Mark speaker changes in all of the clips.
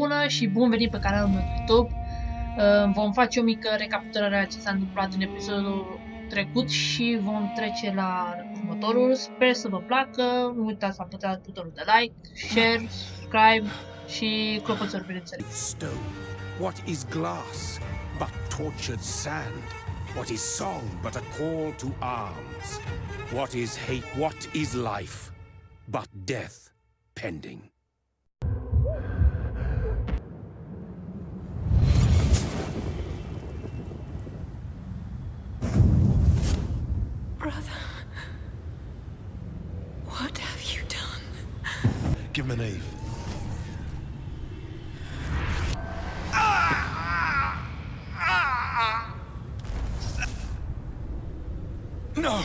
Speaker 1: bună și bun venit pe canalul meu YouTube. Vom face o mică recapitulare a ce s-a întâmplat în episodul trecut și vom trece la următorul. Sper să vă placă. Nu uitați să apăsați butonul de like, share, subscribe și clopoțel, bineînțeles.
Speaker 2: Stone. What is glass but tortured sand? What is song but a call to arms? What is hate? What is life but death pending?
Speaker 3: Brother, what have you done?
Speaker 4: Give him an Eve. No!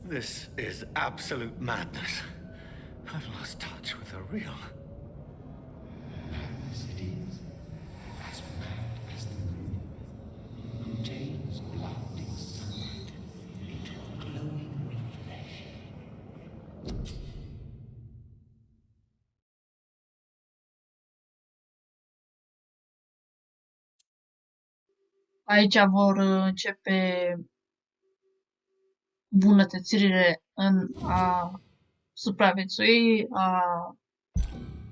Speaker 5: This is absolute madness. I've lost touch with the real.
Speaker 6: Madness it is, as mad as the moon, from Jane's blinding sunlight into a glowing reflection.
Speaker 1: Aici vor începe bunătățirile în a supraviețui, a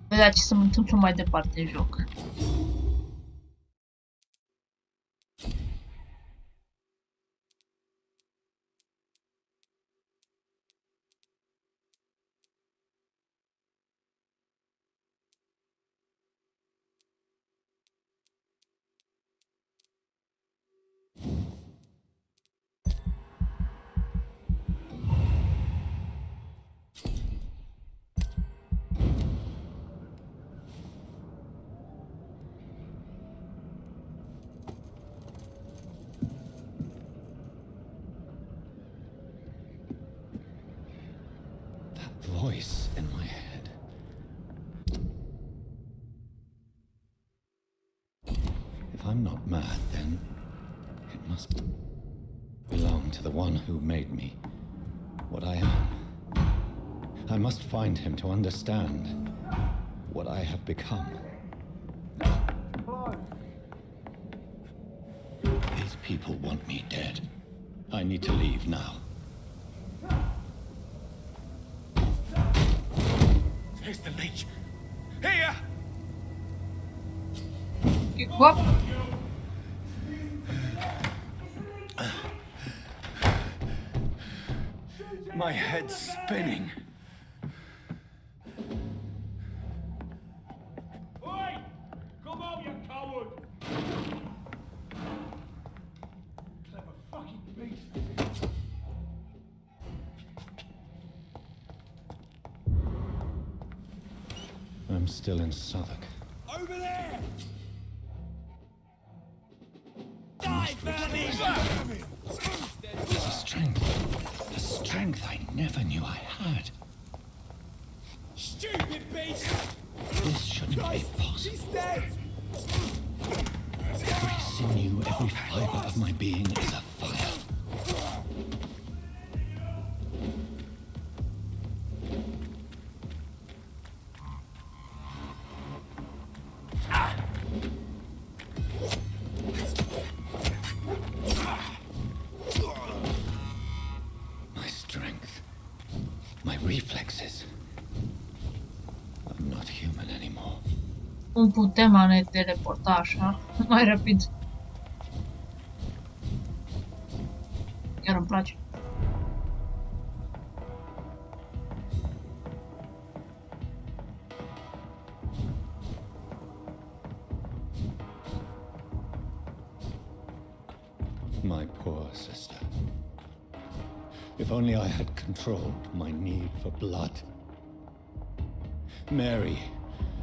Speaker 1: vedea ce se întâmplă mai departe în joc.
Speaker 6: Voice in my head. If I'm not mad, then it must belong to the one who made me what I am. I must find him to understand what I have become. These people want me dead. I need to leave now.
Speaker 5: Here's the leech. Here!
Speaker 1: Hop!
Speaker 5: My head's spinning.
Speaker 7: Oi! Come out, you coward! Clever fucking beast.
Speaker 6: I'm still in Southwark.
Speaker 7: Over there!
Speaker 6: Die,
Speaker 7: Vermin!
Speaker 6: There's a strength I never knew I had.
Speaker 7: Stupid beast!
Speaker 6: This shouldn't be possible.
Speaker 7: She's dead!
Speaker 6: Every sinew, every fiber of my being is afire. My strength, my reflexes. I'm not human anymore.
Speaker 1: Cum putem a ne teleporta așa, mai rapid. Chiar îmi place.
Speaker 6: My poor sister. If only I had controlled my need for blood. Mary,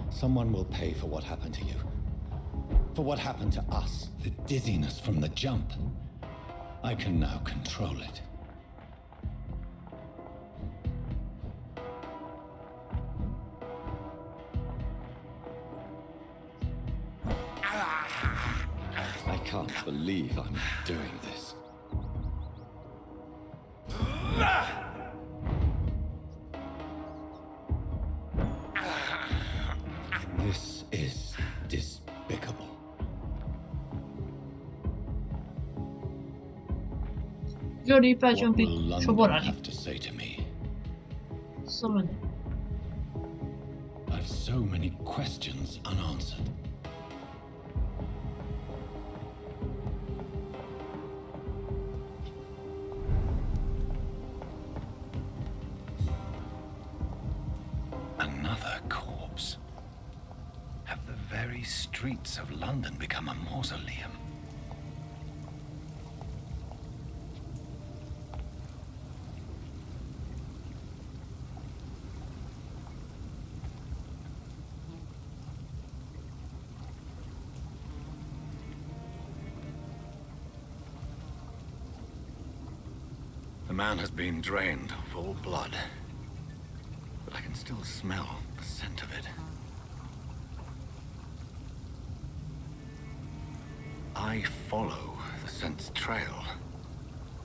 Speaker 6: someone will pay for what happened to you. For what happened to us. The dizziness from the jump. I can now control it. I can't believe I'm doing this. This is despicable.
Speaker 1: Jori îi place un
Speaker 6: What
Speaker 1: pic
Speaker 6: will London
Speaker 1: șoborarii.
Speaker 6: have to say to me?
Speaker 1: Să vedem.
Speaker 6: I've so many questions unanswered. Another corpse. Have the very streets of London become a mausoleum? The man has been drained of all blood, but I can still smell the scent of it. I follow the scent's trail.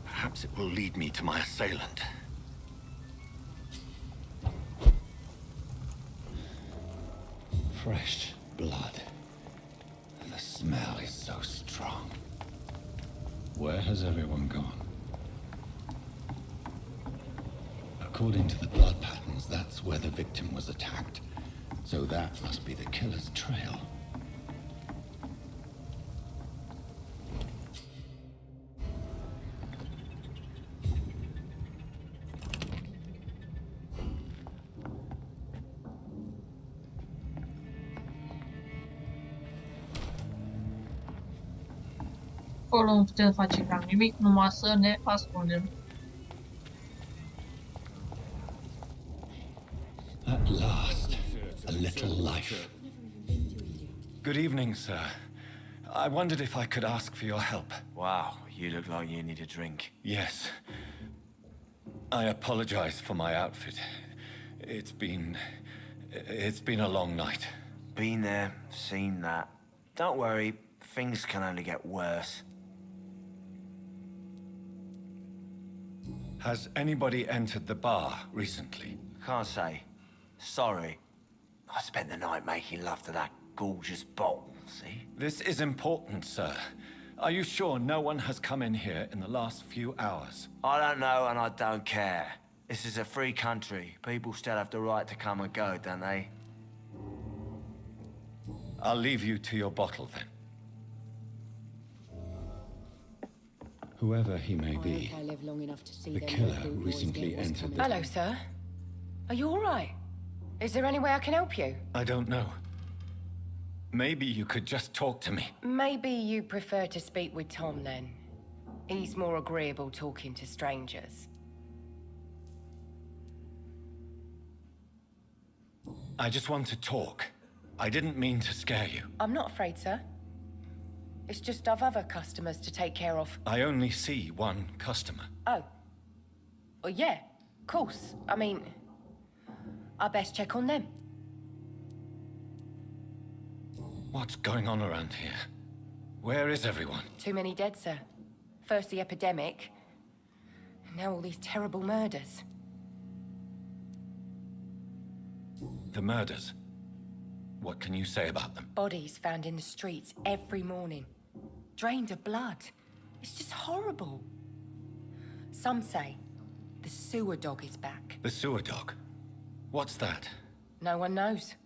Speaker 6: Perhaps it will lead me to my assailant. Fresh blood. The smell is so strong. Where has everyone gone? According to the blood patterns, that's where the victim was attacked. So that must be the killer's trail.
Speaker 1: Acolo nu putem face cam nimic, numai să ne ascundem.
Speaker 6: At last, a little life.
Speaker 3: Good evening, sir. I wondered if I could ask for your help.
Speaker 8: Wow, you look like you need a drink.
Speaker 3: Yes. I apologize for my outfit. It's been a long night.
Speaker 8: Been there, seen that. Don't worry, things can only get worse.
Speaker 3: Has anybody entered the bar recently?
Speaker 8: Can't say. Sorry. I spent the night making love to that gorgeous bottle, see?
Speaker 3: This is important, sir. Are you sure no one has come in here in the last few hours?
Speaker 8: I don't know and I don't care. This is a free country. People still have the right to come and go, don't they?
Speaker 3: I'll leave you to your bottle then.
Speaker 6: Whoever he may
Speaker 9: I
Speaker 6: be,
Speaker 9: hope I live long enough to see
Speaker 6: the
Speaker 9: them
Speaker 6: killer
Speaker 9: little boys
Speaker 6: recently
Speaker 9: get what's
Speaker 6: entered
Speaker 9: coming.
Speaker 6: the...
Speaker 10: Hello, sir. Are you all right? Is there any way I can help you?
Speaker 3: I don't know. Maybe you could just talk to me.
Speaker 10: Maybe you prefer to speak with Tom, then. He's more agreeable talking to strangers.
Speaker 3: I just want to talk. I didn't mean to scare you.
Speaker 10: I'm not afraid, sir. It's just I've other customers to take care of.
Speaker 3: I only see one customer.
Speaker 10: Oh. Well, yeah, of course. I mean, I best check on them.
Speaker 3: What's going on around here? Where is everyone?
Speaker 10: Too many dead, sir. First the epidemic, and now all these terrible murders.
Speaker 3: The murders. What can you say about them?
Speaker 10: Bodies found in the streets every morning. Drained of blood. It's just horrible. Some say the sewer dog is back.
Speaker 3: The sewer dog? What's that?
Speaker 10: No one knows.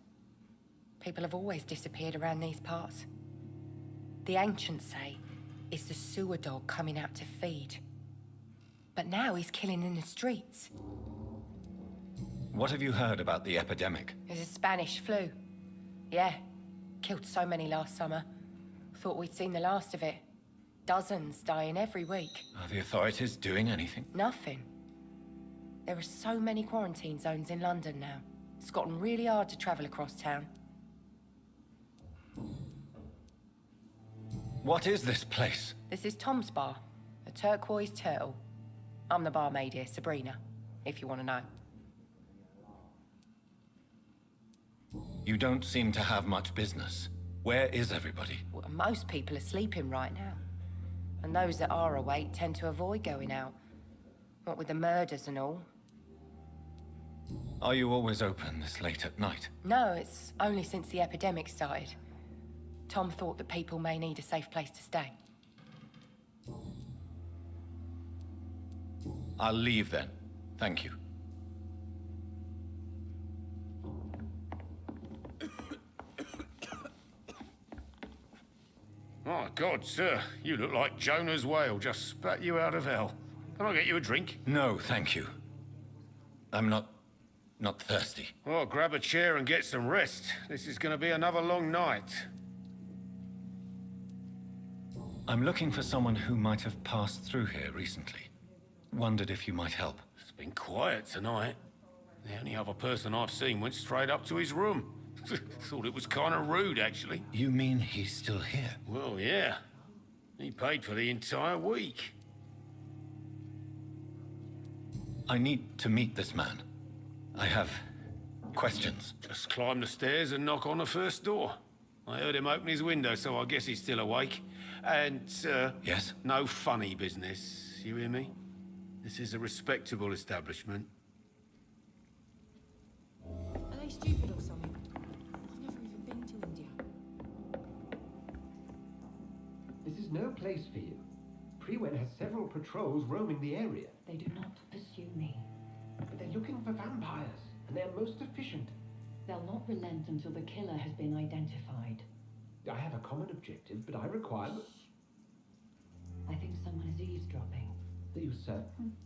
Speaker 10: People have always disappeared around these parts. The ancients say it's the sewer dog coming out to feed. But now he's killing in the streets.
Speaker 3: What have you heard about the epidemic?
Speaker 10: There's a Spanish flu. Yeah, killed so many last summer. Thought we'd seen the last of it. Dozens dying every week.
Speaker 3: Are the authorities doing anything?
Speaker 10: Nothing. There are so many quarantine zones in London now. It's gotten really hard to travel across town.
Speaker 3: What is this place?
Speaker 10: This is Tom's bar, a turquoise turtle. I'm the barmaid here, Sabrina, if you want to know.
Speaker 3: You don't seem to have much business. Where is everybody?
Speaker 10: Well, most people are sleeping right now. And those that are awake tend to avoid going out. What with the murders and all.
Speaker 3: Are you always open this late at night?
Speaker 10: No, it's only since the epidemic started. Tom thought that people may need a safe place to stay.
Speaker 3: I'll leave then. Thank you.
Speaker 2: My God, sir, you look like Jonah's whale just spat you out of hell. Can I get you a drink?
Speaker 3: No, thank you. I'm not thirsty.
Speaker 2: Well, grab a chair and get some rest. This is going to be another long night.
Speaker 3: I'm looking for someone who might have passed through here recently. Wondered if you might help.
Speaker 2: It's been quiet tonight. The only other person I've seen went straight up to his room. Thought it was kind of rude, actually.
Speaker 3: You mean he's still here?
Speaker 2: Well, yeah. He paid for the entire week.
Speaker 3: I need to meet this man. I have questions.
Speaker 2: Just climb the stairs and knock on the first door. I heard him open his window, so I guess he's still awake. And,
Speaker 3: Yes?
Speaker 2: no funny business. You hear me? This is a respectable establishment.
Speaker 9: Are they stupid or something? I've never even been to India.
Speaker 11: This is no place for you. Prewen has several patrols roaming the area.
Speaker 9: They do not pursue me.
Speaker 11: But they're looking for vampires, and they're most efficient.
Speaker 9: They'll not relent until the killer has been identified.
Speaker 11: I have a common objective, but I require...
Speaker 9: I think someone is eavesdropping.
Speaker 11: Are you certain?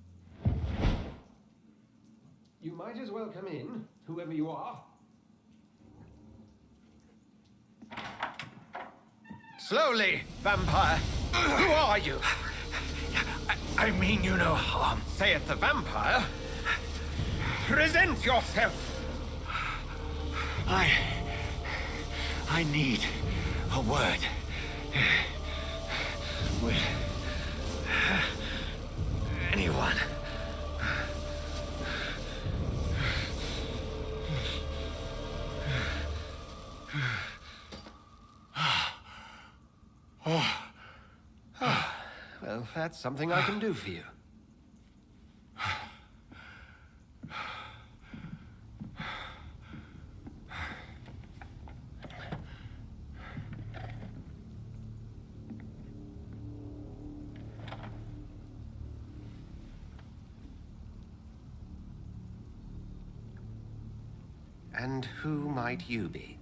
Speaker 11: You might as well come in, whoever you are.
Speaker 5: Slowly, vampire. Who are you? I mean you no harm, saith the vampire. Present yourself. I need a word with anyone.
Speaker 11: Well, that's something I can do for you.
Speaker 5: And who might you be?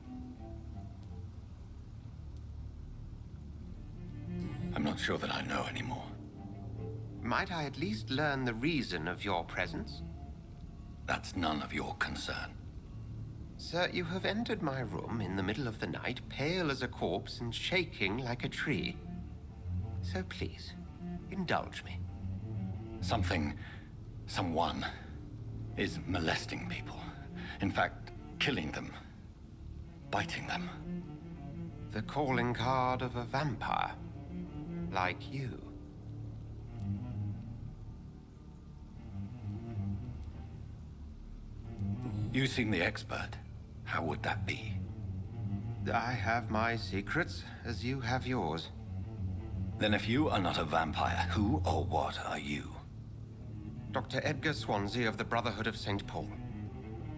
Speaker 3: I'm not sure that I know anymore.
Speaker 5: Might I at least learn the reason of your presence?
Speaker 3: That's none of your concern.
Speaker 5: Sir, you have entered my room in the middle of the night, pale as a corpse and shaking like a tree. So please, indulge me.
Speaker 3: Someone is molesting people. In fact, killing them. Biting them.
Speaker 5: The calling card of a vampire. Like you.
Speaker 3: You seem the expert. How would that be?
Speaker 5: I have my secrets, as you have yours.
Speaker 3: Then if you are not a vampire, who or what are you?
Speaker 5: Dr. Edgar Swansea of the Brotherhood of St. Paul.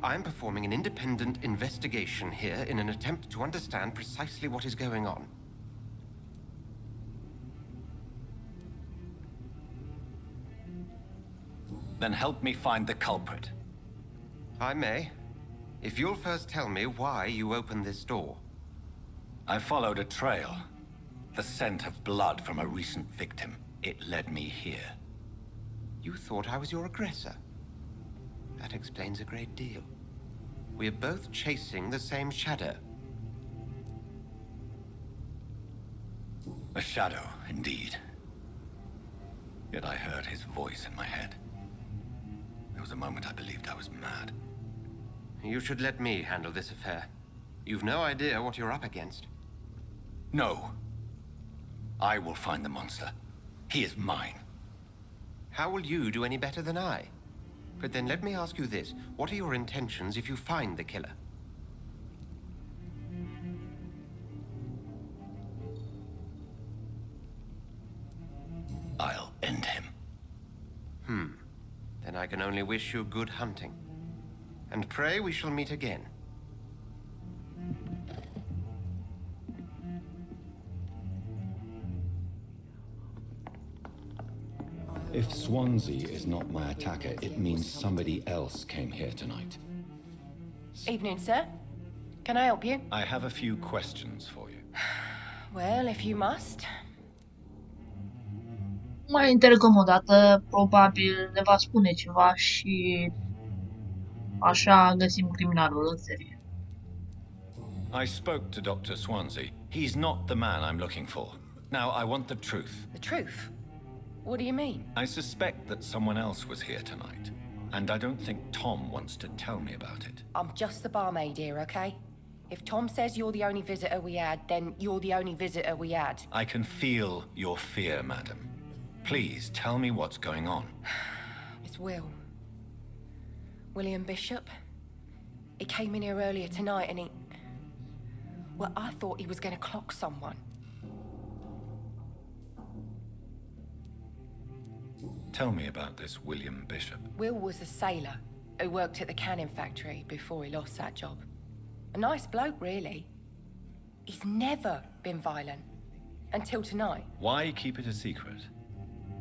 Speaker 5: I'm performing an independent investigation here in an attempt to understand precisely what is going on.
Speaker 3: Then help me find the culprit.
Speaker 5: I may. If you'll first tell me why you opened this door.
Speaker 3: I followed a trail. The scent of blood from a recent victim. It led me here.
Speaker 5: You thought I was your aggressor. That explains a great deal. We're both chasing the same shadow.
Speaker 3: A shadow, indeed. Yet I heard his voice in my head. There was a moment I believed I was mad.
Speaker 5: You should let me handle this affair. You've no idea what you're up against.
Speaker 3: No. I will find the monster. He is mine.
Speaker 5: How will you do any better than I? But then let me ask you this. What are your intentions if you find the killer?
Speaker 3: I'll end him.
Speaker 5: Then I can only wish you good hunting. And pray we shall meet again.
Speaker 6: If Swansea is not my attacker, it means somebody else came here tonight.
Speaker 10: Evening, sir. Can I help you?
Speaker 3: I have a few questions for you.
Speaker 10: Well, if you must.
Speaker 1: Mai interogăm o dată, probabil ne va spune ceva și așa găsim criminalul în serie.
Speaker 3: I spoke to Dr. Swansea. He's not the man I'm looking for. Now, I want the truth.
Speaker 10: The truth? What do you mean?
Speaker 3: I suspect that someone else was here tonight, and I don't think Tom wants to tell me about it.
Speaker 10: I'm just the barmaid here, okay? If Tom says you're the only visitor we had, then you're the only visitor we had.
Speaker 3: I can feel your fear, madam. Please, tell me what's going on.
Speaker 10: It's Will. William Bishop. He came in here earlier tonight and he... Well, I thought he was going to clock someone.
Speaker 3: Tell me about this William Bishop.
Speaker 10: Will was a sailor who worked at the canning factory before he lost that job. A nice bloke, really. He's never been violent. Until tonight.
Speaker 3: Why keep it a secret?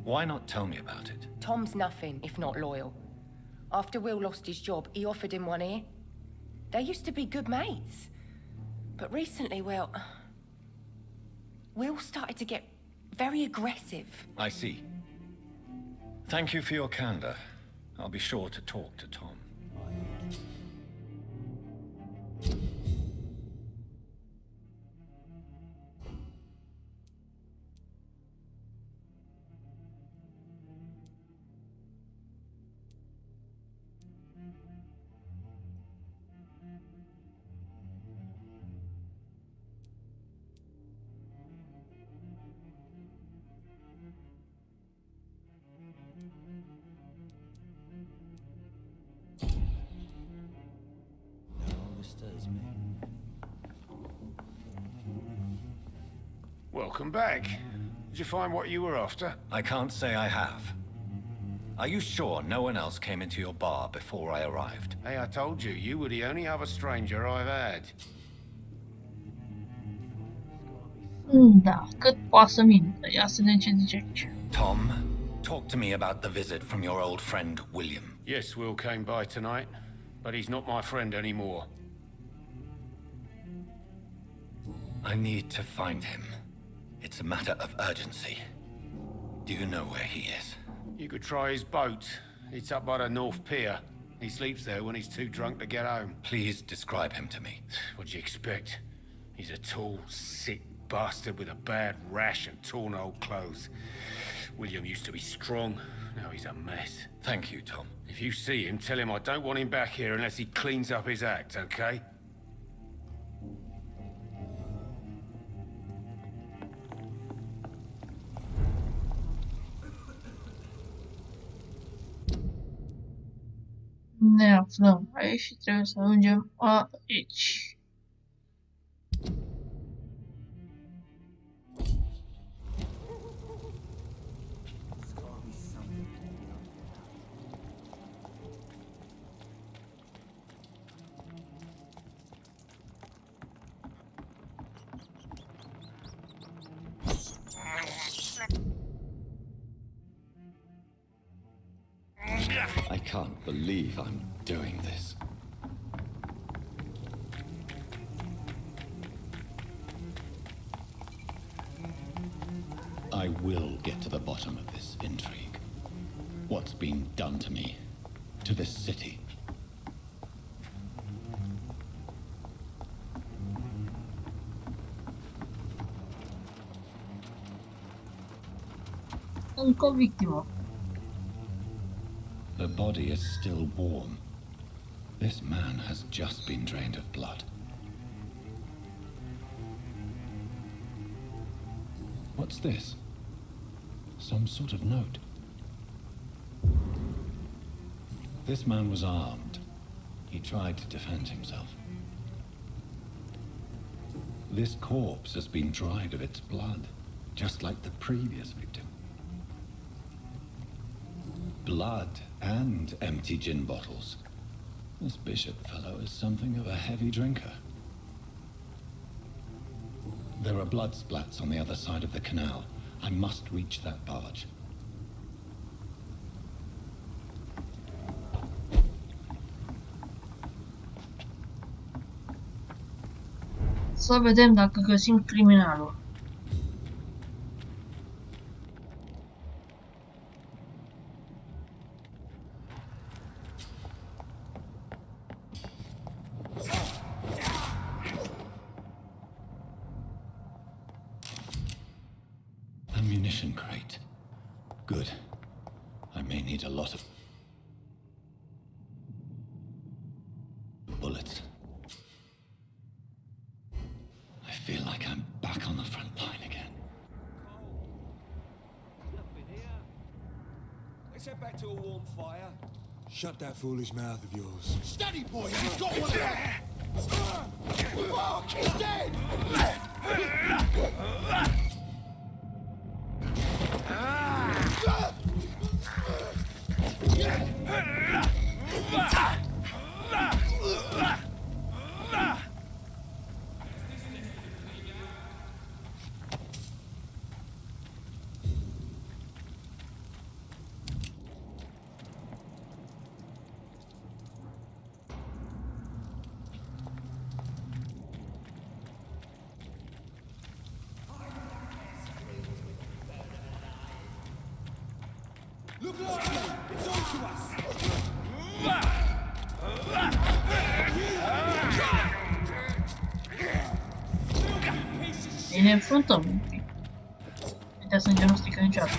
Speaker 3: Why not tell me about it?
Speaker 10: Tom's nothing if not loyal. After Will lost his job, he offered him one ear. They used to be good mates. But recently, well... Will started to get very aggressive.
Speaker 3: I see. Thank you for your candor. I'll be sure to talk to Tom.
Speaker 2: Welcome back. Did you find what you were after?
Speaker 3: I can't say I have. Are you sure no one else came into your bar before I arrived?
Speaker 2: Hey, I told you, you were the only other stranger I've had.
Speaker 1: Da, cât poate să mintă. Ia să vedem ce zice aici.
Speaker 3: Tom, talk to me about the visit from your old friend, William.
Speaker 2: Yes, Will came by tonight, but he's not my friend anymore.
Speaker 3: I need to find him. It's a matter of urgency. Do you know where he is?
Speaker 2: You could try his boat. It's up by the North Pier. He sleeps there when he's too drunk to get home.
Speaker 3: Please describe him to me.
Speaker 2: What do you expect? He's a tall, sick bastard with a bad rash and torn old clothes. William used to be strong. Now he's a mess.
Speaker 3: Thank you, Tom.
Speaker 2: If you see him, tell him I don't want him back here unless he cleans up his act, okay?
Speaker 1: Ne aflăm aici și trebuie să ajungem aici.
Speaker 6: I can't believe I'm doing this. I will get to the bottom of this intrigue. What's been done to me, to this city.
Speaker 1: Încă o victimă.
Speaker 6: Her body is still warm. This man has just been drained of blood. What's this? Some sort of note. This man was armed. He tried to defend himself. This corpse has been dried of its blood, just like the previous victim. Blood and empty gin bottles. This bishop fellow is something of a heavy drinker. There are blood splats on the other side of the canal. I must reach that barge.
Speaker 1: Să vedem dacă găsim criminalul.
Speaker 6: Ammunition crate. Good. I may need a lot of bullets. I feel like I'm back on the front line again.
Speaker 7: Let's head back to a warm fire. Shut that foolish mouth of yours. Steady, boy! You've got one there! Fuck! He's dead! Look like me! It's all to us!
Speaker 1: E ne înfruntăm un pic. Putea sânge nu strică niciodată.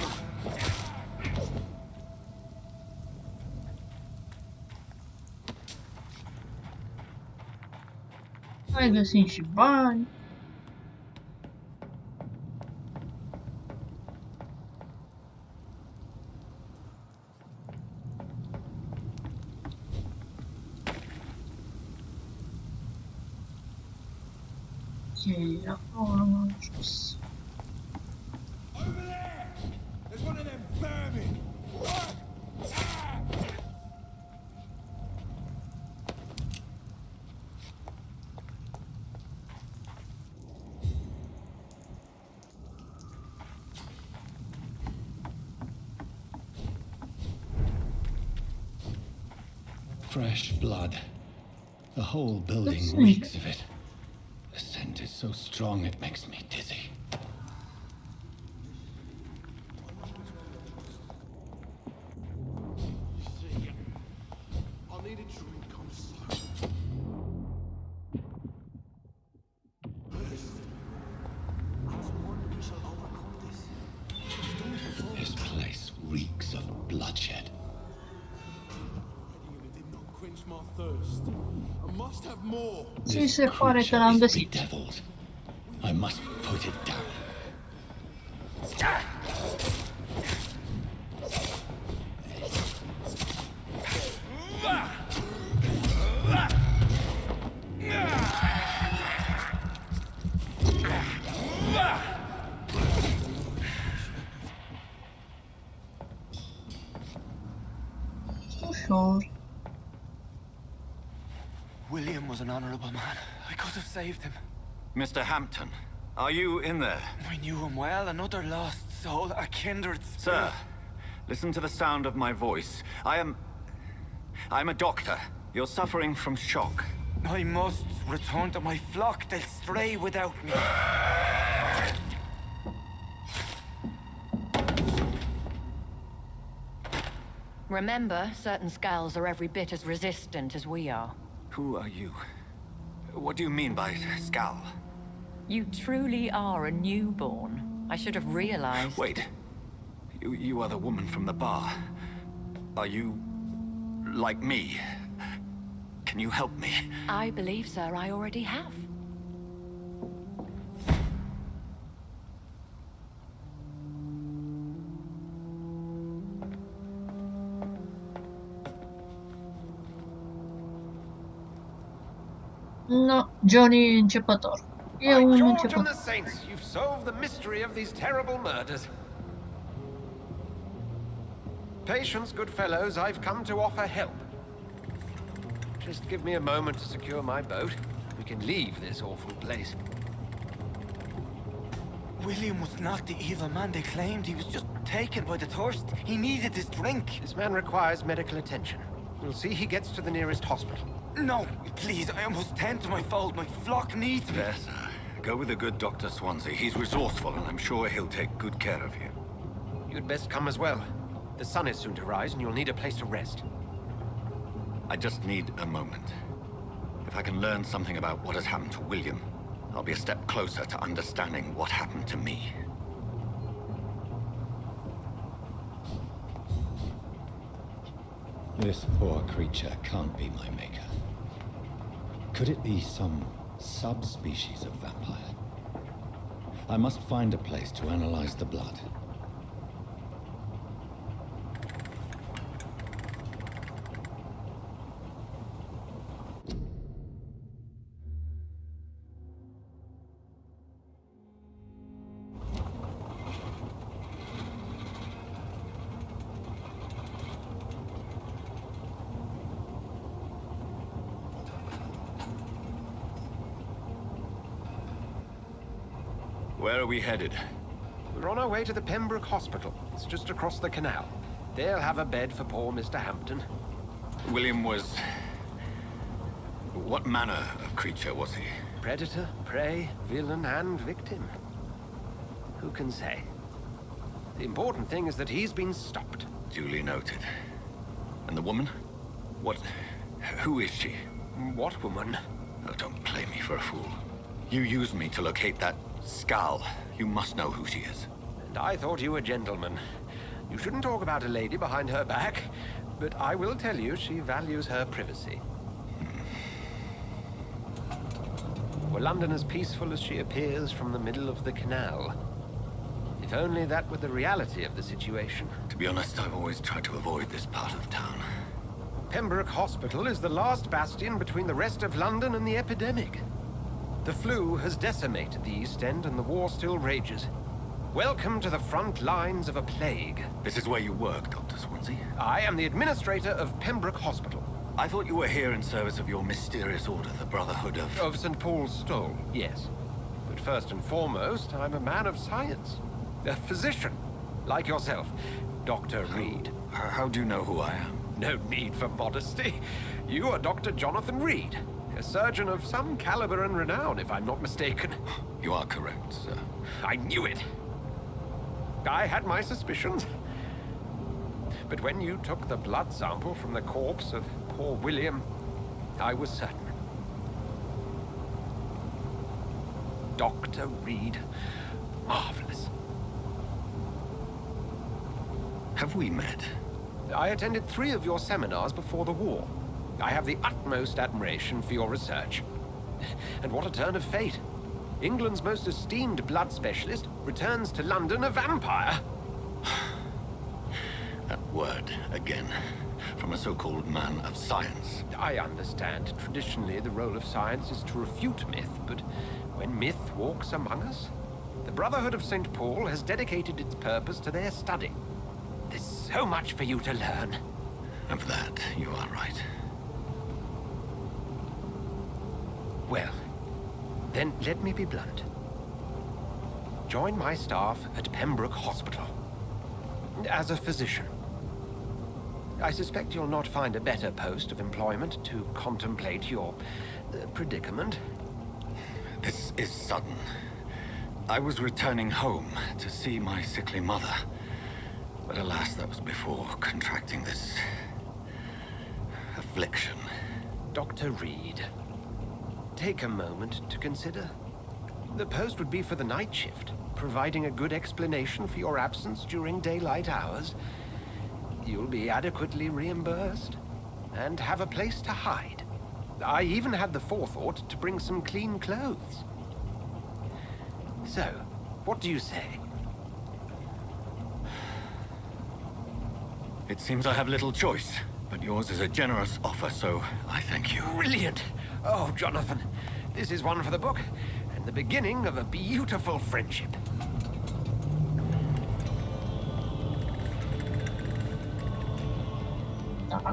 Speaker 1: Mai găsim și bani. Okay, acolo jos.
Speaker 7: Over there! There's one of them vermin!
Speaker 6: Fresh blood. The whole building reeks of it. The scent is so strong it makes me dizzy.
Speaker 7: I need a drink, I'm slow.
Speaker 6: This place reeks of bloodshed.
Speaker 7: Quench my thirst. I must have more.
Speaker 1: Și se pare că l-am găsit.
Speaker 6: Bedeviled. I must put it down.
Speaker 1: Ușor.
Speaker 8: William was an honorable man. I could have saved him.
Speaker 3: Mr. Hampton, are you in there?
Speaker 8: I knew him well, another lost soul, a kindred spirit.
Speaker 3: Sir, listen to the sound of my voice. I'm a doctor. You're suffering from shock.
Speaker 8: I must return to my flock. They'll stray without me.
Speaker 12: Remember, certain skulls are every bit as resistant as we are.
Speaker 3: Who are you? What do you mean by skull?
Speaker 12: You truly are a newborn. I should have realized.
Speaker 3: Wait. You are the woman from the bar. Are you like me. Can you help me?
Speaker 12: I believe, sir, I already have.
Speaker 1: No, Johnny începător. E
Speaker 5: By
Speaker 1: un
Speaker 5: George and
Speaker 1: începător.
Speaker 5: the saints, you've solved the mystery of these terrible murders. Patience, good fellows, I've come to offer help. Just give me a moment to secure my boat. We can leave this awful place.
Speaker 8: William was not the evil man they claimed. He was just taken by the thirst. He needed his drink.
Speaker 5: This man requires medical attention. We'll see he gets to the nearest hospital.
Speaker 8: No, please, I almost tend to my fold. My flock needs me.
Speaker 3: Yes, sir. Go with the good Dr. Swansea. He's resourceful, and I'm sure he'll take good care of you.
Speaker 5: You'd best come as well. The sun is soon to rise, and you'll need a place to rest.
Speaker 3: I just need a moment. If I can learn something about what has happened to William, I'll be a step closer to understanding what happened to me.
Speaker 6: This poor creature can't be my maker. Could it be some subspecies of vampire? I must find a place to analyze the blood.
Speaker 3: Where are we headed?
Speaker 5: We're on our way to the Pembroke Hospital. It's just across the canal. They'll have a bed for poor Mr. Hampton.
Speaker 3: William was... What manner of creature was he?
Speaker 5: Predator, prey, villain, and victim. Who can say? The important thing is that he's been stopped.
Speaker 3: Duly noted. And the woman? What... Who is she?
Speaker 5: What woman?
Speaker 3: Oh, don't play me for a fool. You used me to locate that skull. You must know who she is.
Speaker 5: And I thought you a gentleman. You shouldn't talk about a lady behind her back, but I will tell you she values her privacy. Were London as peaceful as she appears from the middle of the canal? If only that were the reality of the situation.
Speaker 3: To be honest, I've always tried to avoid this part of town.
Speaker 5: Pembroke Hospital is the last bastion between the rest of London and the epidemic. The flu has decimated the East End and the war still rages. Welcome to the front lines of a plague.
Speaker 3: This is where you work, Dr. Swansea?
Speaker 5: I am the administrator of Pembroke Hospital.
Speaker 3: I thought you were here in service of your mysterious order, the Brotherhood of...
Speaker 5: Of St. Paul's Stole, yes. But first and foremost, I'm a man of science. A physician, like yourself, Dr. Reed.
Speaker 3: How do you know who I am?
Speaker 5: No need for modesty. You are Dr. Jonathan Reed. A surgeon of some caliber and renown, if I'm not mistaken.
Speaker 3: You are correct, sir.
Speaker 5: I knew it. I had my suspicions. But when you took the blood sample from the corpse of poor William, I was certain. Dr. Reed. Marvelous.
Speaker 3: Have we met?
Speaker 5: I attended 3 of your seminars before the war. I have the utmost admiration for your research. And what a turn of fate. England's most esteemed blood specialist returns to London a vampire.
Speaker 3: That word, again, from a so-called man of science.
Speaker 5: I understand. Traditionally, the role of science is to refute myth, but when myth walks among us, the Brotherhood of St. Paul has dedicated its purpose to their study. There's so much for you to learn.
Speaker 3: Of that, you are right.
Speaker 5: Well, then let me be blunt. Join my staff at Pembroke Hospital. As a physician. I suspect you'll not find a better post of employment to contemplate your predicament.
Speaker 3: This is sudden. I was returning home to see my sickly mother. But alas, that was before contracting this... affliction.
Speaker 5: Dr. Reed, take a moment to consider. The post would be for the night shift, providing a good explanation for your absence during daylight hours. You'll be adequately reimbursed. and have a place to hide. I even had the forethought to bring some clean clothes. So, what do you say?
Speaker 3: It seems I have little choice, but yours is a generous offer, so I thank you.
Speaker 5: Brilliant! Oh, Jonathan, this is one for the book, and the beginning of a beautiful friendship.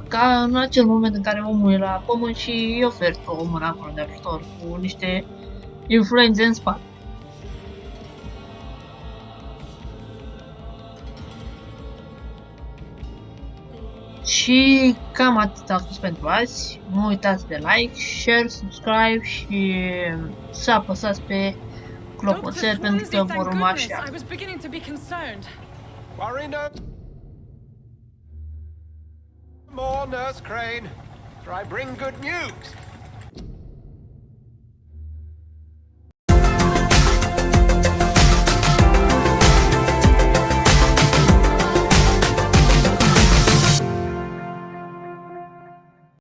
Speaker 1: Ca în acel moment în care omul e la pământ și îi ofertă o mână acolo de ajutor cu niște influențe în spate. Și cam atât a fost pentru azi. Nu uitați de like, share, subscribe și să apăsați pe clopoțel pentru că vor urma și alții.
Speaker 5: Worry no more, Nurse Crane, for I bring good news.